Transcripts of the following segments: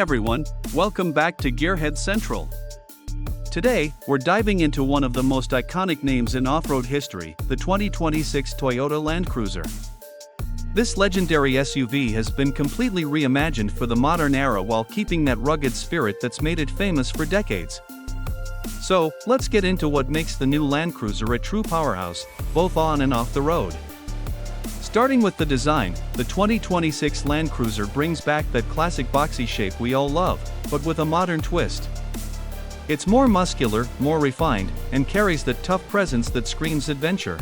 everyone, welcome back to Gearhead Central. Today, we're diving into one of the most iconic names in off-road history, the 2026 Toyota Land Cruiser. This legendary SUV has been completely reimagined for the modern era while keeping that rugged spirit that's made it famous for decades. So, let's get into what makes the new Land Cruiser a true powerhouse, both on and off the road. Starting with the design, the 2026 Land Cruiser brings back that classic boxy shape we all love, but with a modern twist. It's more muscular, more refined, and carries the tough presence that screams adventure.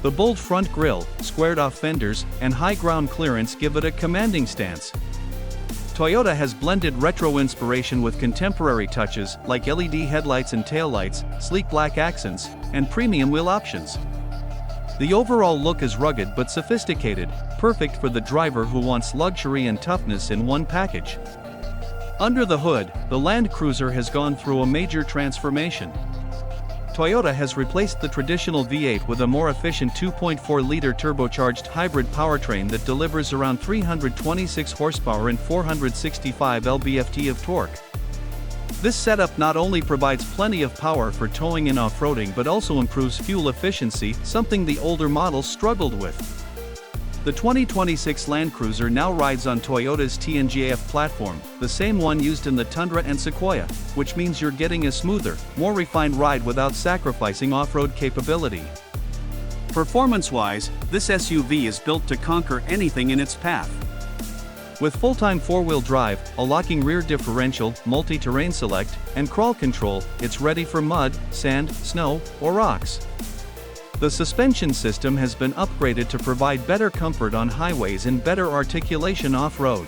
The bold front grille, squared-off fenders, and high ground clearance give it a commanding stance. Toyota has blended retro inspiration with contemporary touches like LED headlights and taillights, sleek black accents, and premium wheel options. The overall look is rugged but sophisticated, perfect for the driver who wants luxury and toughness in one package. Under the hood, the Land Cruiser has gone through a major transformation. Toyota has replaced the traditional V8 with a more efficient 2.4-liter turbocharged hybrid powertrain that delivers around 326 horsepower and 465 lb-ft of torque. This setup not only provides plenty of power for towing and off-roading but also improves fuel efficiency, something the older models struggled with. The 2026 Land Cruiser now rides on Toyota's TNGA-F platform, the same one used in the Tundra and Sequoia, which means you're getting a smoother, more refined ride without sacrificing off-road capability. Performance-wise, this SUV is built to conquer anything in its path. With full-time four-wheel drive, a locking rear differential, multi-terrain select, and crawl control, it's ready for mud, sand, snow, or rocks. The suspension system has been upgraded to provide better comfort on highways and better articulation off-road.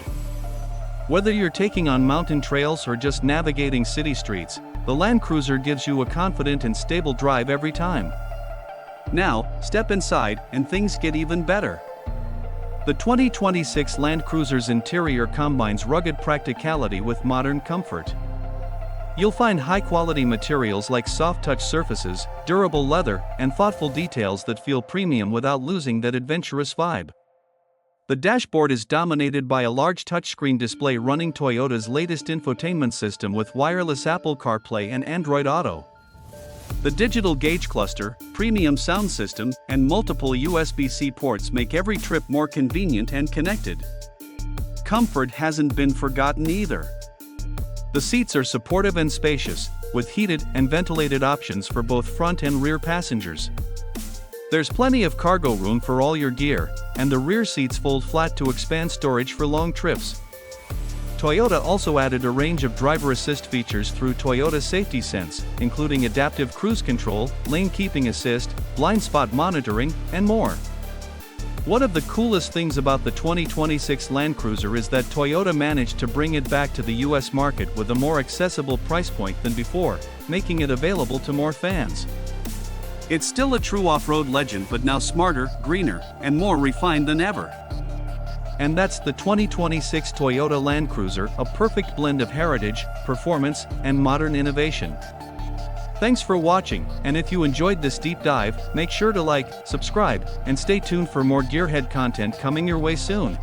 Whether you're taking on mountain trails or just navigating city streets, the Land Cruiser gives you a confident and stable drive every time. Now, step inside, and things get even better. The 2026 Land Cruiser's interior combines rugged practicality with modern comfort. You'll find high-quality materials like soft-touch surfaces, durable leather, and thoughtful details that feel premium without losing that adventurous vibe. The dashboard is dominated by a large touchscreen display running Toyota's latest infotainment system with wireless Apple CarPlay and Android Auto. The digital gauge cluster, premium sound system, and multiple USB-C ports make every trip more convenient and connected. Comfort hasn't been forgotten either. The seats are supportive and spacious, with heated and ventilated options for both front and rear passengers. There's plenty of cargo room for all your gear, and the rear seats fold flat to expand storage for long trips. Toyota also added a range of driver assist features through Toyota Safety Sense, including adaptive cruise control, lane keeping assist, blind spot monitoring, and more. One of the coolest things about the 2026 Land Cruiser is that Toyota managed to bring it back to the US market with a more accessible price point than before, making it available to more fans. It's still a true off-road legend, but now smarter, greener, and more refined than ever. And that's the 2026 Toyota Land Cruiser, a perfect blend of heritage, performance, and modern innovation. Thanks for watching, and if you enjoyed this deep dive, make sure to like, subscribe, and stay tuned for more Gearhead content coming your way soon.